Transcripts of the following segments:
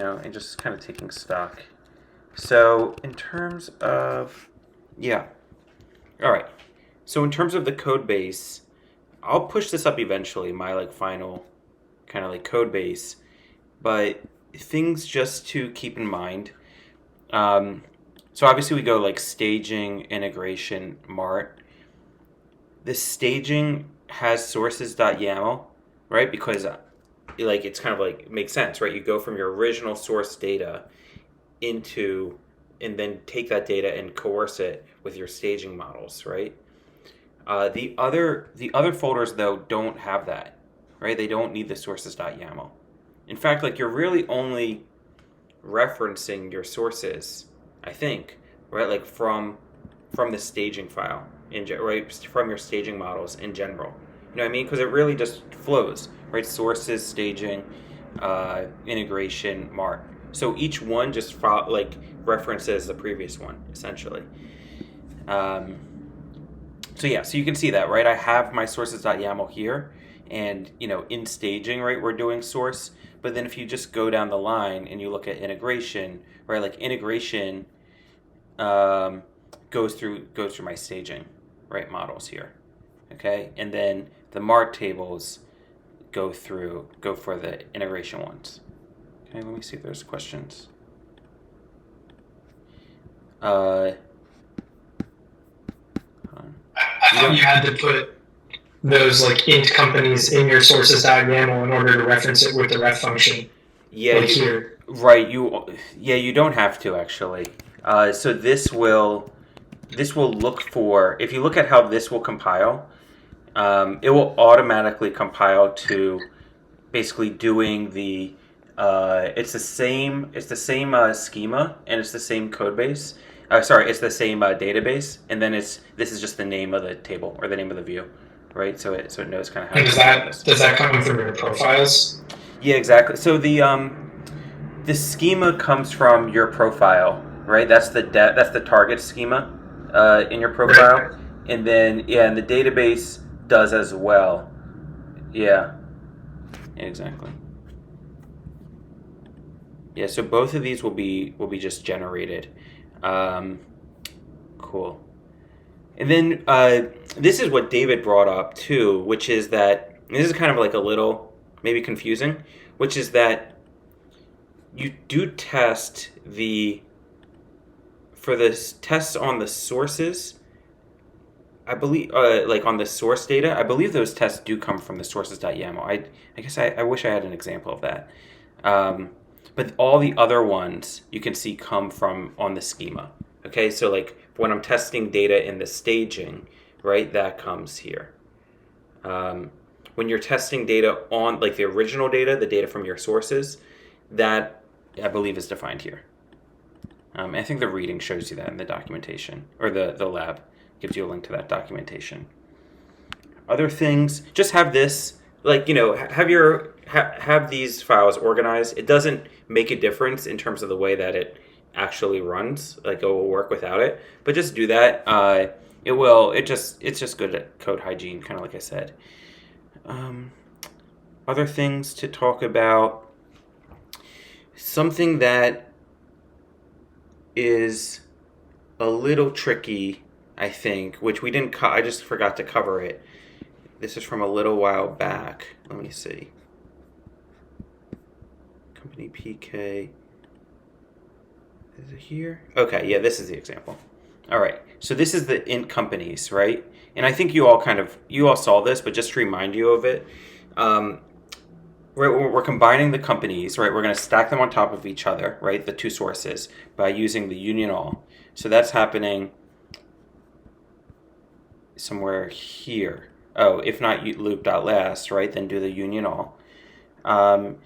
and just kind of taking stock. So in terms of, yeah, all right. So in terms of the code base, I'll push this up eventually, my like final kind of like code base, but things just to keep in mind. Um, so obviously we go like staging, integration, Mart. The staging has sources.yaml, right? Because like it's kind of like it makes sense, right? You go from your original source data into and then take that data and coerce it with your staging models, right? The other folders though don't have that, right? They don't need the sources.yaml. In fact, like you're really only referencing your sources, I think, right? Like from the staging file right, from your staging models in general. You know what I mean? Because it really just flows, right? Sources, staging, integration, Mart. So each one just like references the previous one essentially. Um, so yeah, so you can see that, right? I have my sources.yaml here, and in staging, right, we're doing source. But then if you just go down the line and you look at integration, right, like integration um, goes through my staging, right, models here, okay, and then the Mart tables go for the integration ones. Okay, let me see if there's questions. I thought you had to put those like int companies in your sources.yaml in order to reference it with the ref function. Yeah, Like here. right. You don't have to actually. So this will look for, if you look at how this will compile, it will automatically compile to basically doing the it's the same schema, and it's the same code base. Sorry, it's the same database, and then this is just the name of the table or the name of the view, right? So it knows kind of how And to does compile that this. does that come from your profiles? Yeah, exactly. So the schema comes from your profile, right? That's the target schema in your Right. profile, and then yeah, and the database does as well. Yeah, exactly. Yeah, so both of these will be just generated. Um, cool. And then this is what David brought up too, which is that this is kind of like a little maybe confusing, which is that you do test the for this tests on the sources. I believe, like on the source data, I believe those tests do come from the sources.yaml. I guess I wish I had an example of that. Um, but all the other ones you can see come from on the schema. Okay, so like when I'm testing data in the staging, right, that comes here. Um, when you're testing data on like the original data, the data from your sources, that I believe is defined here. I think the reading shows you that in the documentation, or the lab gives you a link to that documentation. Other things, just have this, like, have these files organized. It doesn't make a difference in terms of the way that it actually runs. Like, it will work without it, but just do that. It will. It's just good at code hygiene, kind of like I said. Um, Other things to talk about. Something that is a little tricky, I think, which we didn't. I just forgot to cover it. This is from a little while back. Let me see. Company PK. Is it here? Okay, yeah, this is the example. All right, so this is the int companies, right? And I think you all saw this, but just to remind you of it, um, we're combining the companies, right? We're going to stack them on top of each other, right? The two sources by using the union all. So that's happening somewhere here. Oh, if not loop.last, right? Then do the union all. Um,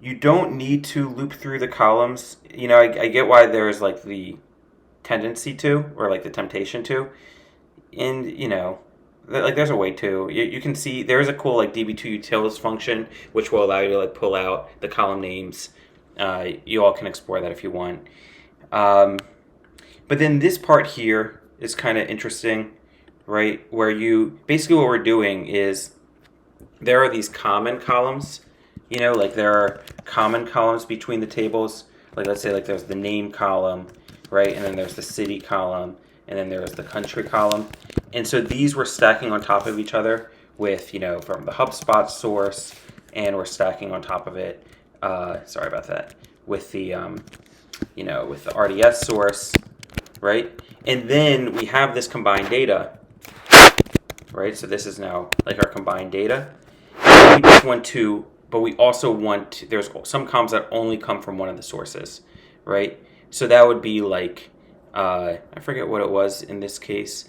you don't need to loop through the columns. I get why there's like the tendency to, or like the temptation to, and like there's a way to. You can see there's a cool like db2 utils function which will allow you to like pull out the column names. You all can explore that if you want. But then this part here is kind of interesting, right? Where you basically what we're doing is there are these common columns, like there are common columns between the tables. Like let's say like there's the name column, right? And then there's the city column, and then there's the country column. And so these were stacking on top of each other with, from the HubSpot source, and we're stacking on top of it, sorry about that, with the, with the RDS source, right? And then we have this combined data, right? So this is now like our combined data. We just want to, but we also want, there's some columns that only come from one of the sources, right? So that would be like, I forget what it was in this case,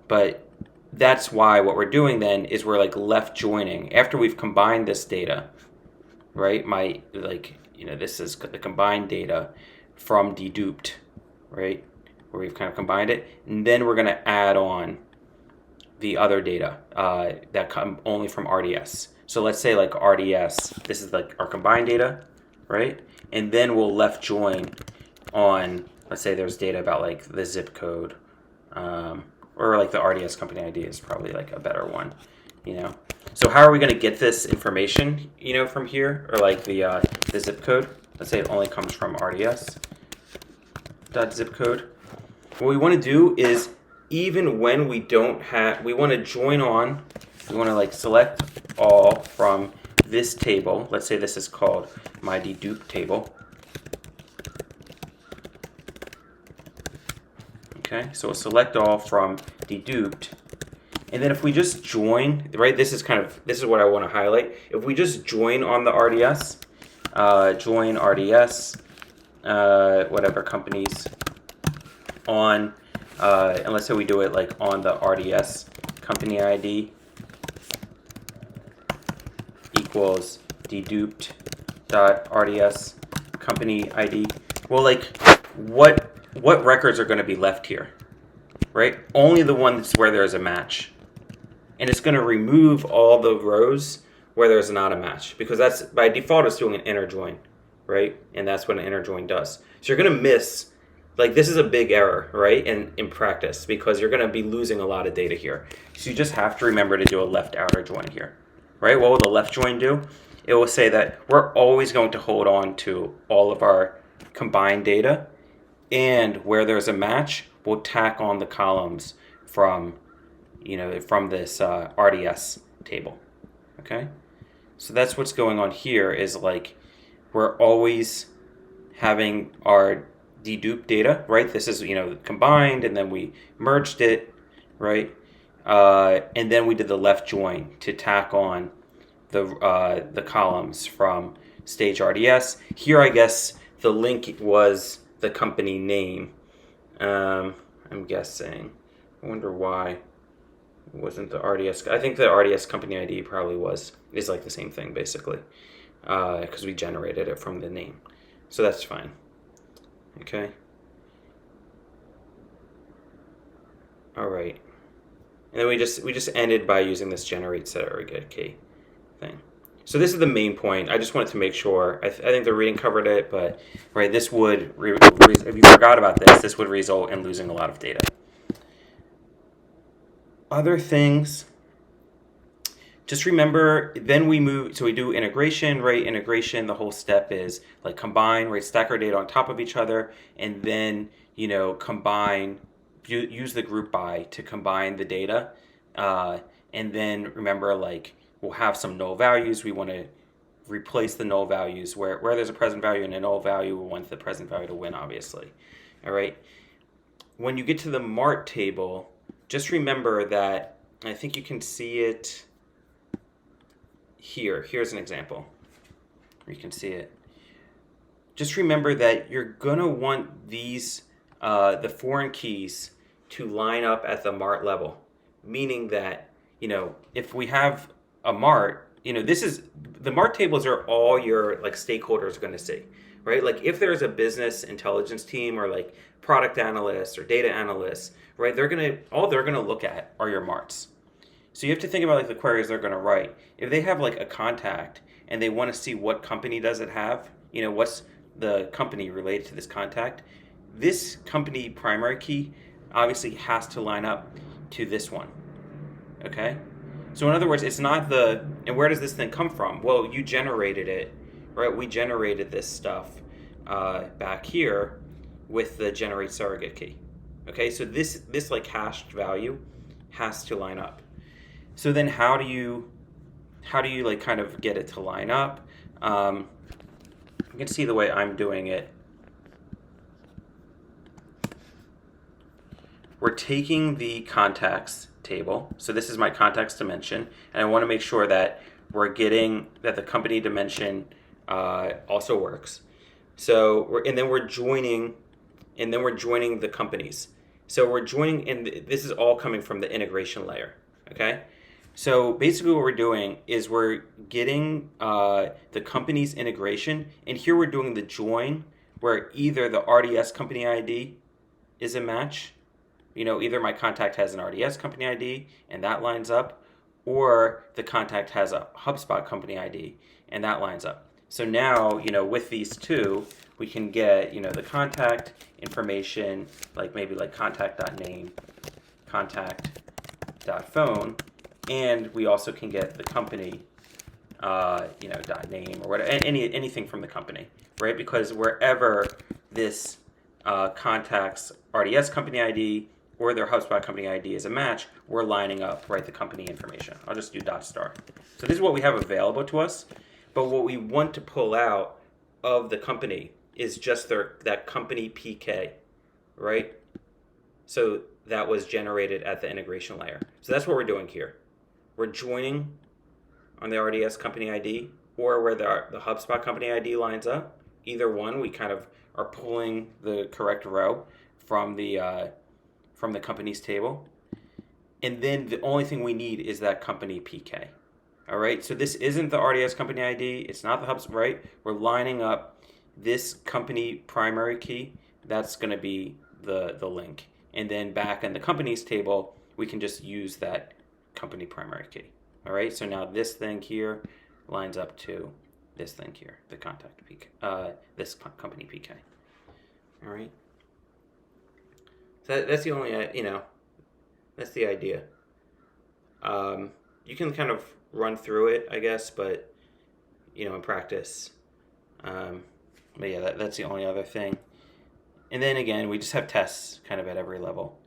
but that's why what we're doing then is we're like left joining after we've combined this data, right? This is the combined data from deduped, right? Where we've kind of combined it, and then we're going to add on the other data that come only from RDS. So let's say like RDS, this is like our combined data, right? And then we'll left join on, let's say there's data about like the zip code, or like the RDS company ID is probably like a better one, So how are we going to get this information, from here, or like the zip code? Let's say it only comes from RDS.zip code. What we want to do is, even when we don't have, we want to join on, we want to like select all from this table. Let's say this is called my dedupe table. Okay, so we'll select all from deduped. And then if we just join, right, this is what I want to highlight. If we just join on the RDS, join RDS, whatever companies on, and let's say we do it like on the RDS company ID equals deduped.rds company ID. Well, like what records are going to be left here, right? Only the ones where there's a match. And it's going to remove all the rows where there's not a match, because that's by default it's doing an inner join, right? And that's what an inner join does. So you're going to miss, like this is a big error, right? In practice, because you're going to be losing a lot of data here. So you just have to remember to do a left outer join here, right? What will the left join do? It will say that we're always going to hold on to all of our combined data, and where there's a match, we'll tack on the columns from this RDS table, okay? So that's what's going on here, is like we're always having our dedupe data, right? This is, combined, and then we merged it, right? And then we did the left join to tack on the columns from stage RDS. Here, I guess the link was the company name. I'm guessing. I wonder why it wasn't the RDS. I think the RDS company ID probably is like the same thing basically, because we generated it from the name. So that's fine. Okay. All right. And then we just ended by using this generate set or get key thing. So this is the main point. I just wanted to make sure. I think the reading covered it, but right, this would, if you forgot about this would result in losing a lot of data. Other things, just remember, then we move, so we do integration, right? Integration, the whole step is like combine, right? Stack our data on top of each other, and then, combine, use the group by to combine the data. And then remember, like, we'll have some null values. We want to replace the null values where there's a present value and a null value. We want the present value to win, obviously. All right. When you get to the MART table, just remember that, I think you can see it here. Here's an example where you can see it. Just remember that you're going to want these, the foreign keys to line up at the MART level, meaning that, if we have a MART, this is, the MART tables are all your like stakeholders are going to see, right? Like if there's a business intelligence team or like product analysts or data analysts, right? They're going to look at are your MARTs. So you have to think about like the queries they're going to write. If they have like a contact and they want to see what company does it have, what's the company related to this contact, this company primary key obviously has to line up to this one. Okay? So in other words, it's not and where does this thing come from? Well, you generated it right? We generated this stuff back here with the generate surrogate key. Okay, so this like hashed value has to line up. So then how do you like kind of get it to line up? You can see the way I'm doing it. We're taking the contacts table. So this is my contacts dimension, and I want to make sure that we're getting that the company dimension also works. So and then we're joining the companies. So we're joining, and this is all coming from the integration layer. Okay. So basically, what we're doing is we're getting the company's integration, and here we're doing the join, where either the RDS company ID is a match. Either my contact has an RDS company ID and that lines up, or the contact has a HubSpot company ID and that lines up. So now, with these two, we can get, the contact information, like maybe like contact.name, contact.phone, and we also can get the company, .name or whatever, anything from the company, right? Because wherever this contact's RDS company ID or their HubSpot company ID is a match, we're lining up, right, the company information. I'll just do .star. So this is what we have available to us, but what we want to pull out of the company is just that company PK, right? So that was generated at the integration layer. So that's what we're doing here. We're joining on the RDS company ID or where the HubSpot company ID lines up. Either one, we kind of are pulling the correct row from the company's table. And then the only thing we need is that company PK. All right, so this isn't the RDS company ID. It's not the HubSpot, right? We're lining up this company primary key. That's going to be the link. And then back in the company's table, we can just use that company primary key. All right, so now this thing here lines up to this thing here, the contact PK, this company PK. All right. So that's the only, that's the idea. You can kind of run through it, I guess, but, in practice. But yeah, that's the only other thing. And then again, we just have tests kind of at every level.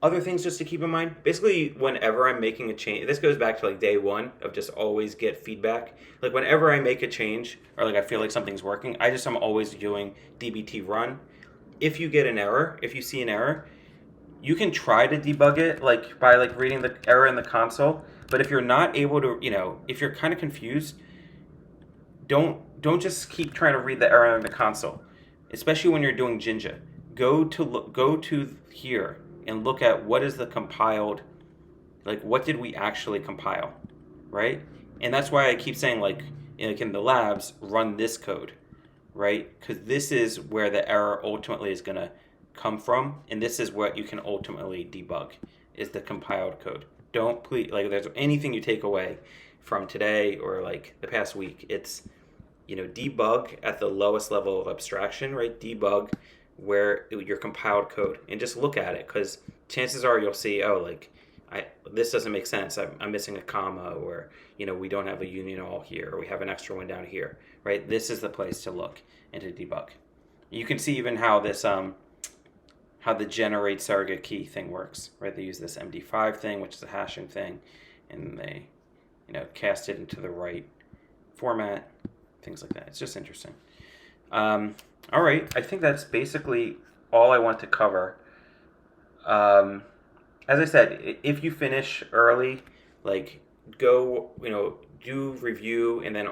Other things just to keep in mind, basically whenever I'm making a change, this goes back to like day one of just always get feedback. Like whenever I make a change or like I feel like something's working, I'm always doing dbt run. If you get an error, if you see an error, you can try to debug it like by like reading the error in the console. But if you're not able to, if you're kind of confused, don't just keep trying to read the error in the console, especially when you're doing Jinja. Go to here and look at what is the compiled, like what did we actually compile, right? And that's why I keep saying like in the labs, run this code, right? Because this is where the error ultimately is going to come from, and this is what you can ultimately debug, is the compiled code. Don't please, like, if there's anything you take away from today or like the past week, it's, debug at the lowest level of abstraction, right? Debug where your compiled code and just look at it, because chances are you'll see, this doesn't make sense. I'm missing a comma, or we don't have a union all here, or we have an extra one down here, right? This is the place to look and to debug. You can see even how this how the generate surrogate key thing works, right? They use this MD5 thing, which is a hashing thing, and they cast it into the right format, things like that. It's just interesting. All right, I think that's basically all I want to cover. As I said, if you finish early, like go, do review and then